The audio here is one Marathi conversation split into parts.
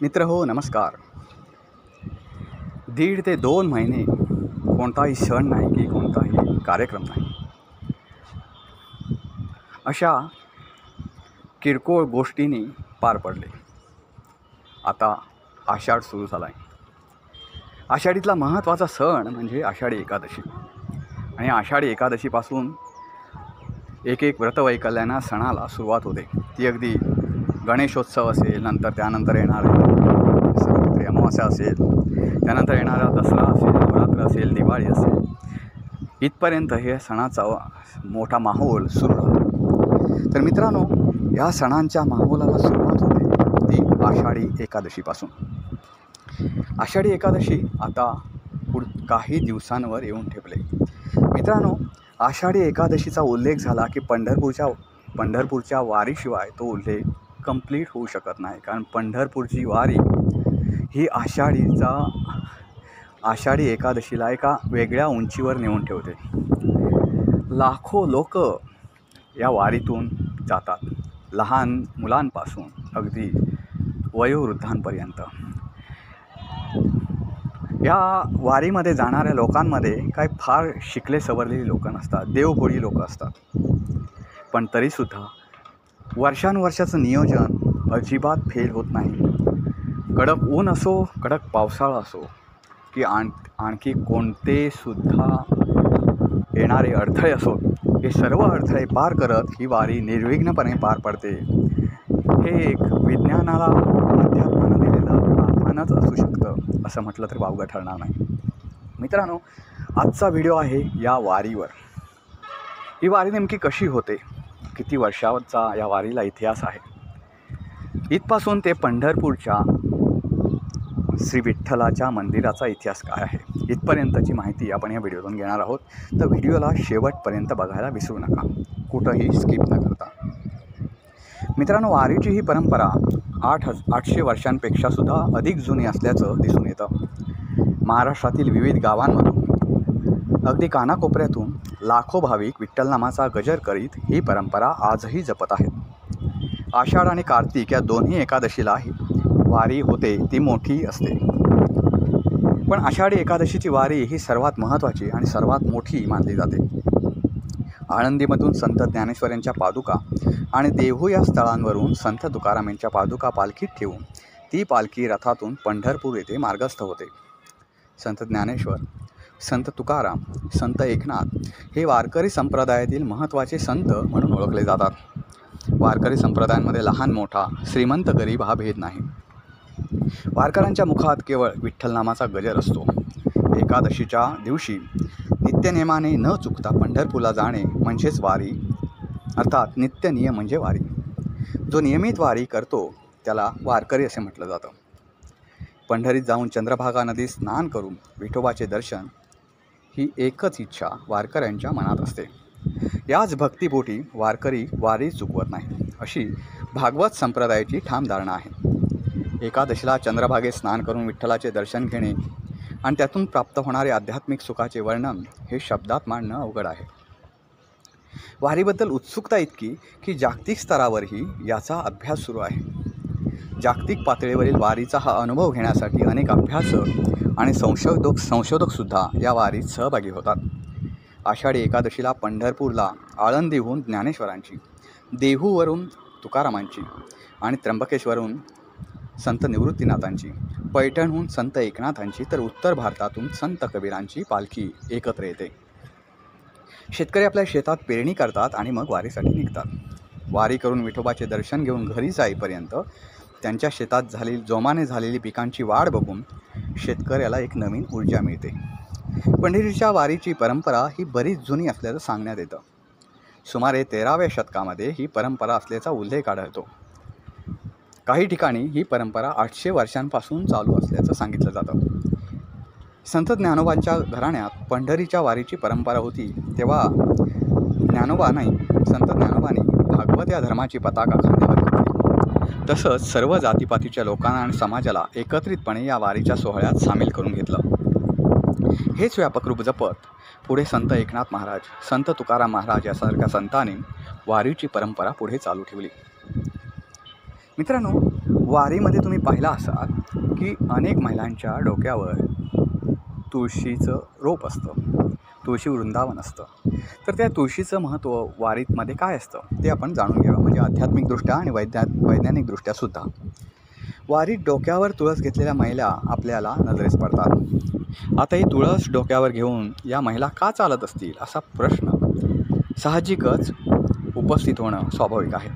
मित्र हो, नमस्कार. 1.5 ते 2 महिने कोणताही सण नाही की कोणताही कार्यक्रम नाही. अशा किरकोळ गोष्टींनी पार पडले. आता आषाढ सुरू झाला आहे. आषाढीतला महत्त्वाचा सण म्हणजे आषाढी एकादशी. आणि आषाढी एकादशीपासून एक व्रतवैकल्याना सणाला सुरुवात होते. ती अगदी गणेशोत्सव असेल, नंतर त्यानंतर येणारे सावित्री अमावास्या असेल, त्यानंतर येणारा दसरा असेल, नवरात्र असेल, दिवाळी असेल, इथपर्यंत हे सणाचा मोठा माहोल सुरू राहतो. तर मित्रांनो, या सणांच्या माहोलाला सुरुवात होते ती आषाढी एकादशीपासून. आषाढी एकादशी आता काही दिवसांवर येऊन ठेपले. मित्रांनो, आषाढी एकादशीचा उल्लेख झाला की पंढरपूरच्या वारीशिवाय तो उल्लेख कंप्लीट होऊ शकत नाही. कारण पंढरपूरची वारी ही आषाढी एकादशीला एका वेगळ्या उंचीवर नेऊन ठेवते. लाखो लोक या वारीतून जातात, लहान मुलांपासून अगदी वयोवृद्धांपर्यंत. या वारीमध्ये जाणाऱ्या लोकांमध्ये काही फार शिकले सवरलेली लोक नसतात, देवभोळी लोक असतात. पण तरीसुद्धा वर्षानुवर्षाचं नियोजन अजिबात फेल होत नाही. कडक ऊन असो, कडक पावसाळा असो की आणखी कोणते सुद्धा येणारे अडथळे असो, हे सर्व अडथळे पार करत ही वारी निर्विघ्नपणे पार पडते. हे एक विज्ञानाला, अध्यात्मानं दिलेलं आव्हानच असू शकतं असं म्हटलं तर वावगं ठरणार नाही. मित्रांनो, आजचा व्हिडिओ आहे या वारीवर. ही वारी नेमकी कशी होते, किती वर्षाचा या वारीला इतिहास आहे, इथपासून ते पंढरपूरच्या श्री विठ्ठलाच्या मंदिराचा इतिहास काय आहे, इथपर्यंतची माहिती आपण या व्हिडिओतून घेणार आहोत. तर व्हिडिओला शेवटपर्यंत बघायला विसरू नका, कुठंही स्किप न करता. मित्रांनो, वारीची ही परंपरा 800 वर्षांपेक्षासुद्धा अधिक जुनी असल्याचं दिसून येतं. महाराष्ट्रातील विविध गावांमधून अगदी कानाकोपऱ्यातून लाखो भाविक विठ्ठलनामाचा गजर करीत ही परंपरा आजही जपत आहेत. आषाढ आणि कार्तिक या दोन्ही एकादशीला ही वारी होते ती मोठी असते. पण आषाढी एकादशीची वारी ही सर्वात महत्त्वाची आणि सर्वात मोठी मानली जाते. आळंदीमधून संत ज्ञानेश्वर यांच्या पादुका आणि देहू या स्थळांवरून संत तुकाराम यांच्या पादुका पालखीत ठेवून ती पालखी रथातून पंढरपूर येथे मार्गस्थ होते. संत ज्ञानेश्वर, संत तुकाराम, संत एकनाथ हे वारकरी संप्रदायातील महत्त्वाचे संत म्हणून ओळखले जातात. वारकरी संप्रदायांमध्ये लहान मोठा, श्रीमंत गरीब हा भेद नाही. वारकऱ्यांच्या मुखात केवळ विठ्ठलनामाचा गजर असतो. एकादशीच्या दिवशी नित्यनेमाने न चुकता पंढरपूरला जाणे म्हणजेच वारी, अर्थात नित्यनियम म्हणजे वारी. जो नियमित वारी करतो त्याला वारकरी असे म्हटलं जातं. पंढरीत जाऊन चंद्रभागा नदीत स्नान करून विठोबाचे दर्शन ही एकच इच्छा वारकऱ्यांच्या मनात असते. याच भक्तिपोटी वारकरी वारी चुकवत नाही, अशी भागवत संप्रदायाची ठाम धारणा आहे. एकादशीला चंद्रभागेत स्नान करून विठ्ठलाचे दर्शन घेणे आणि त्यातून प्राप्त होणारे आध्यात्मिक सुखाचे वर्णन हे शब्दात मांडणं अवघड आहे. वारीबद्दल उत्सुकता इतकी की जागतिक स्तरावरही याचा अभ्यास सुरू आहे. जागतिक पातळीवरील वारीचा हा अनुभव घेण्यासाठी अनेक अभ्यासक आणि संशोधकसुद्धा या वारीत सहभागी होतात. आषाढी एकादशीला पंढरपूरला आळंदीहून ज्ञानेश्वरांची, देहूवरून तुकारामांची आणि त्र्यंबकेश्वरहून संत निवृत्तीनाथांची, पैठणहून संत एकनाथांची तर उत्तर भारतातून संत कबीरांची पालखी एकत्र येते. शेतकरी आपल्या शेतात पेरणी करतात आणि मग वारीसाठी निघतात. वारी करून विठोबाचे दर्शन घेऊन घरी जाईपर्यंत त्यांच्या शेतात जोमाने झालेली पिकांची वाढ बघून शेतकऱ्याला एक नवीन ऊर्जा मिळते. पंढरीच्या वारीची परंपरा ही बरीच जुनी असल्याचं सांगण्यात येतं. सुमारे 13व्या शतकामध्ये ही परंपरा असल्याचा उल्लेख आढळतो. काही ठिकाणी ही परंपरा 800 वर्षांपासून चालू असल्याचं सांगितलं जातं. संत ज्ञानोबांच्या घराण्यात पंढरीच्या वारीची परंपरा होती तेव्हा संत ज्ञानोबांनी भागवत या धर्माची पताका खांद्यावर घेतली. तसंच सर्व जातीपातीच्या लोकांना आणि समाजाला एकत्रितपणे या वारीच्या सोहळ्यात सामील करून घेतलं. हेच व्यापक रूप जपत पुढे संत एकनाथ महाराज, संत तुकाराम महाराज यासारख्या संतांनी वारीची परंपरा पुढे चालू ठेवली. मित्रांनो, वारीमध्ये तुम्ही पाहिला असाल की अनेक महिलांच्या डोक्यावर तुळशीचं रोप असतं, तुळशी वृंदावन असतं. तर त्या तुळशीचं महत्त्व वारीमध्ये काय असतं ते आपण जाणून घ्यावं, म्हणजे आध्यात्मिकदृष्ट्या आणि वैज्ञानिकदृष्ट्यासुद्धा. वारीत डोक्यावर तुळस घेतलेल्या महिला आपल्याला नजरेस पडतात. आता ही तुळस डोक्यावर घेऊन या महिला का चालत असतील असा प्रश्न साहजिकच उपस्थित होणं स्वाभाविक आहे.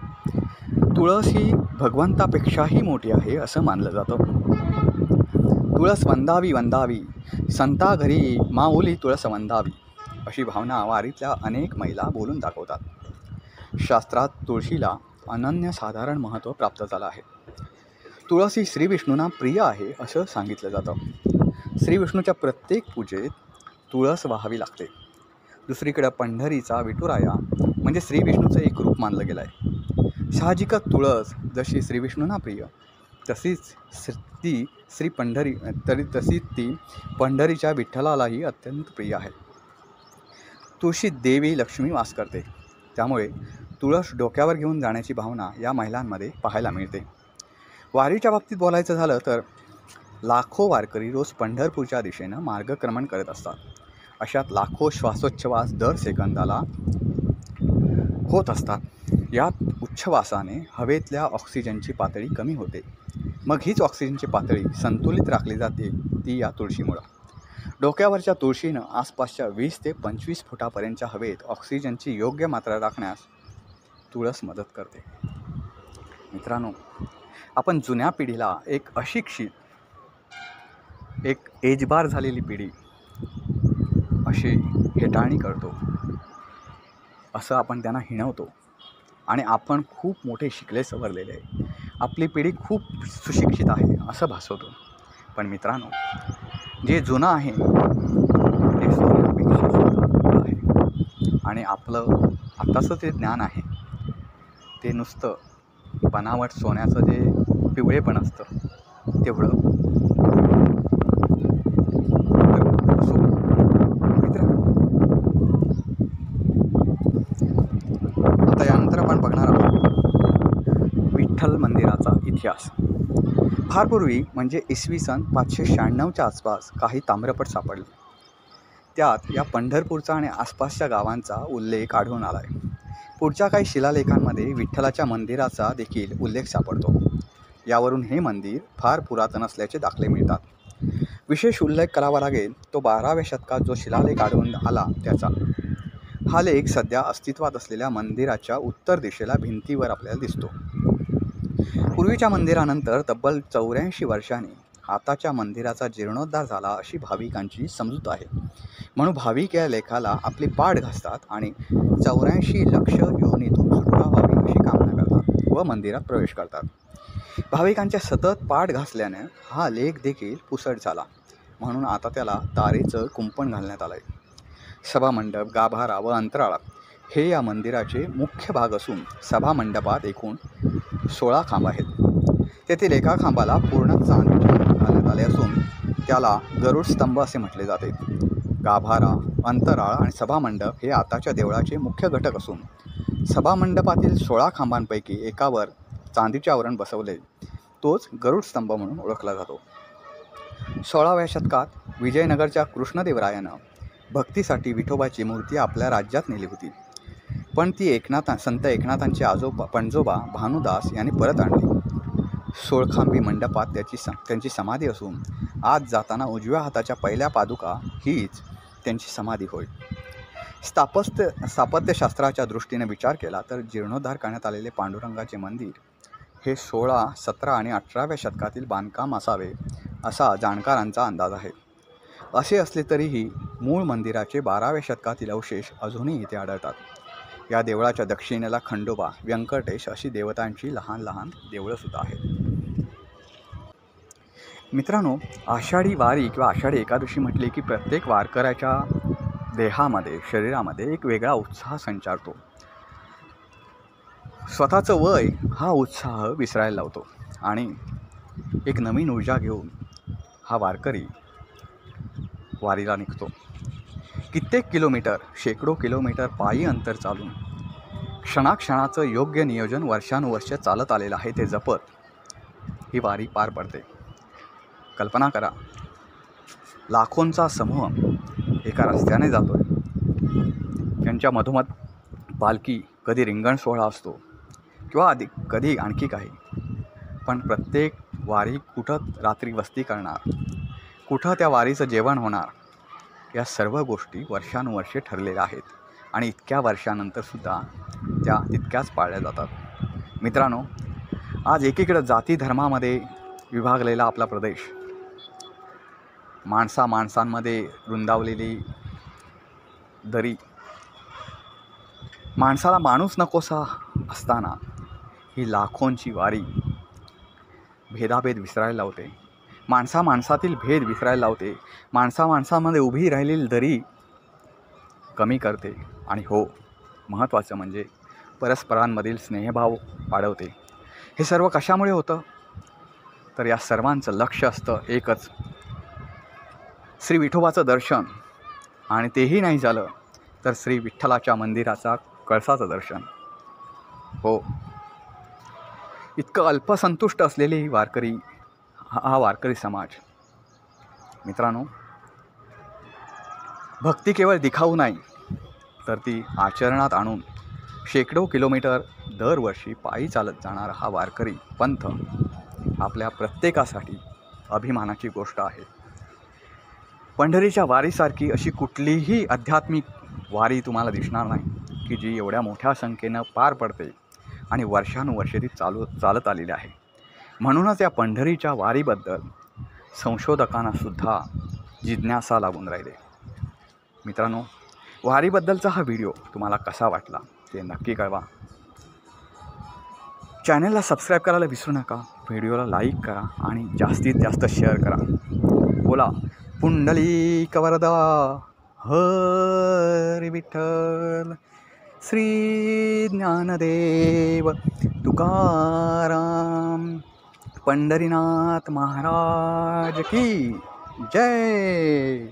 तुळस ही भगवंतापेक्षाही मोठी आहे असं मानलं जातं. तुळस वंदावी वंदावी, संता घरी माऊली तुळस वंदावी, अशी भावना वारीतल्या अनेक महिला बोलून दाखवतात. शास्त्रात तुळशीला अनन्यसाधारण महत्त्व प्राप्त झालं आहे. तुळस ही श्री विष्णूंना प्रिय आहे असं सांगितलं जातं. श्री विष्णूच्या प्रत्येक पूजेत तुळस वाहावी लागते. दुसरीकडं पंढरीचा विठुराया म्हणजे श्री विष्णूचं एक रूप मानलं गेलं आहे. साहजिकच तुळस जशी श्री विष्णूंना प्रिय तशीच ती पंढरीच्या विठ्ठलालाही अत्यंत प्रिय आहे. तुळशीत देवी लक्ष्मी वास करते, त्यामुळे तुळस डोक्यावर घेऊन जाण्याची भावना या महिलांमध्ये पाहायला मिळते. वारीच्या बाबतीत बोलायचं झालं तर लाखो वारकरी रोज पंढरपूरच्या दिशेनं मार्गक्रमण करत असतात. अशात लाखो श्वासोच्छ्वास दर सेकंदाला होत असतात. यात उच्छ्वासाने हवेतल्या ऑक्सिजनची पातळी कमी होते. मग हीच ऑक्सिजनची पातळी संतुलित राखली जाते, ती या तुळशीमुळं. डोक्यावरच्या तुळशीनं आसपासच्या 20 ते 25 फुटापर्यंतच्या हवेत ऑक्सिजनची योग्य मात्रा राखण्यास तुळस मदत करते. मित्रांनो, आपण जुन्या पिढीला एक अशिक्षित, एक एजबार झालेली पिढी अशी हेटाळणी करतो, असं आपण त्यांना हिणवतो आणि आपण खूप मोठे शिकले सवरलेले आहे, आपली पिढी खूप सुशिक्षित आहे असं भासवतो. पण मित्रांनो, जे जुनं आहे ते सोन्यापेक्षा सुद्धा आहे आणि आपलं आताचं जे ज्ञान आहे ते नुसतं बनावट सोन्याचं जे पिवळेपण असतं तेवढं. आता यानंतर आपण बघणार आहोत विठ्ठल मंदिराचा इतिहास. फार पूर्वी म्हणजे इसवी सन 596च्या आसपास काही ताम्रपट सापडले. त्यात या पंढरपूरचा आणि आसपासच्या गावांचा उल्लेख आढळून आला आहे. पुढच्या काही शिलालेखांमध्ये विठ्ठलाच्या मंदिराचा देखील उल्लेख सापडतो. यावरून हे मंदिर फार पुरातन असल्याचे दाखले मिळतात. विशेष उल्लेख करावा लागेल तो 12व्या शतकात जो शिलालेख आढळून आला त्याचा. हा लेख सध्या अस्तित्वात असलेल्या मंदिराच्या उत्तर दिशेला भिंतीवर आपल्याला दिसतो. पूर्वीच्या मंदिरानंतर तब्बल 84 वर्षांनी आताच्या मंदिराचा जीर्णोद्धार झाला अशी भाविकांची समजूत आहे. म्हणून भाविक या लेखाला आपली पाठ घासतात आणि 84 लक्ष योनीतून सुटका व्हावी अशी कामना करतात व मंदिरात प्रवेश करतात. भाविकांच्या सतत पाठ घासल्याने हा लेख देखील पुसट झाला, म्हणून आता त्याला तारेचं कुंपण घालण्यात आलं आहे. सभामंडप, गाभारा व अंतराळा हे या मंदिराचे मुख्य भाग असून सभामंडपात एकूण 16 खांब आहेत. तेथील एका खांबाला पूर्ण चांदीचे घालण्यात आले असून त्याला गरुड स्तंभ असे म्हटले जाते. गाभारा, अंतराळ आणि सभामंडप हे आताच्या देवळाचे मुख्य घटक असून सभामंडपातील 16 खांबांपैकी एकावर चांदीचे आवरण बसवले, तोच गरुड स्तंभ म्हणून ओळखला जातो. 16व्या शतकात विजयनगरच्या कृष्णदेवरायानं भक्तीसाठी विठोबाची मूर्ती आपल्या राज्यात नेली होती, पण ती संत एकनाथांचे पणजोबा भानुदास यांनी परत आणली. 16खांबी मंडपात त्यांची समाधी असून आत जाताना उजव्या हाताच्या पहिल्या पादुका हीच त्यांची समाधी होय. स्थापत्यशास्त्राच्या दृष्टीने विचार केला तर जीर्णोद्धार करण्यात आलेले पांडुरंगाचे मंदिर हे 16, 17 आणि 18व्या शतकातील बांधकाम असावे असा जाणकारांचा अंदाज आहे. असे असले तरीही मूळ मंदिराचे 12व्या शतकातील अवशेष अजूनही इथे आढळतात. या देवळाच्या दक्षिणेला खंडोबा, व्यंकटेश अशी देवतांची लहान लहान देवळंसुद्धा आहेत. मित्रांनो, आषाढी वारी किंवा आषाढी एकादशी म्हटली की प्रत्येक वारकऱ्याच्या देहामध्ये, शरीरामध्ये एक वेगळा उत्साह संचारतो. स्वतःचं वय हा उत्साह विसरायला लावतो आणि एक नवीन ऊर्जा घेऊन हा वारकरी वारीला निघतो. कित्येक किलोमीटर, शेकडो किलोमीटर पायी अंतर चालून क्षणाक्षणाचं योग्य नियोजन वर्षानुवर्ष चालत आलेलं आहे ते जपत ही वारी पार पडते. कल्पना करा, लाखोंचा समूह एका रस्त्याने जातोय. त्यांच्या मधोमध पालखी, कधी रिंगण सोहळा असतो किंवा कधी आणखी काही. पण प्रत्येक वारी कुठं रात्री वस्ती करणार, कुठं त्या वारीचं जेवण होणार, या सर्व गोष्टी वर्षानुवर्षे ठरलेल्या आहेत आणि इतक्या वर्षानंतरसुद्धा त्या तितक्याच पाळल्या जातात. मित्रांनो, आज एकीकडं जाती धर्मामध्ये विभागलेला आपला प्रदेश, माणसांमध्ये रुंदावलेली दरी, माणसाला माणूस नकोसा असताना ही लाखोंची वारी भेदाभेद विसरायला लावते. माणसातील भेद विसरायला लावते. माणसामध्ये उभी राहिलेली दरी कमी करते. आणि हो, महत्त्वाचं म्हणजे परस्परांमधील स्नेहभाव वाढवते. हे सर्व कशामुळे होतं? तर या सर्वांचं लक्ष असतं एकच, श्री विठोबाचं दर्शन. आणि तेही नाही झालं तर श्री विठ्ठलाच्या मंदिराचा कळसाचं दर्शन. हो, इतकं अल्पसंतुष्ट असलेली वारकरी, हा वारकरी समाज. मित्रांनो, भक्ती केवळ दिखाऊ नाही, तर ती आचरणात आणून शेकडो किलोमीटर दरवर्षी पायी चालत जाणारा हा वारकरी पंथ आपल्या प्रत्येकासाठी अभिमानाची गोष्ट आहे. पंढरीच्या वारीसारखी अशी कुठलीही आध्यात्मिक वारी तुम्हाला दिसणार नाही की जी एवढ्या मोठ्या संख्येनं पार पडते आणि वर्षानुवर्षे ती चालत आलेली आहे. म्हणूनच या पंढरीच्या वारीबद्दल संशोधकांनासुद्धा जिज्ञासा लागून राहिली. मित्रांनो, वारीबद्दलचा हा व्हिडिओ तुम्हाला कसा वाटला ते नक्की कळवा. चॅनलला सबस्क्राईब करायला विसरू नका. व्हिडिओला लाईक करा आणि जास्तीत जास्त शेअर करा. बोला पुंडलिक वरदा हरी विठ्ठल, श्री ज्ञानदेव तुकाराम, पंढरीनाथ महाराज की जय.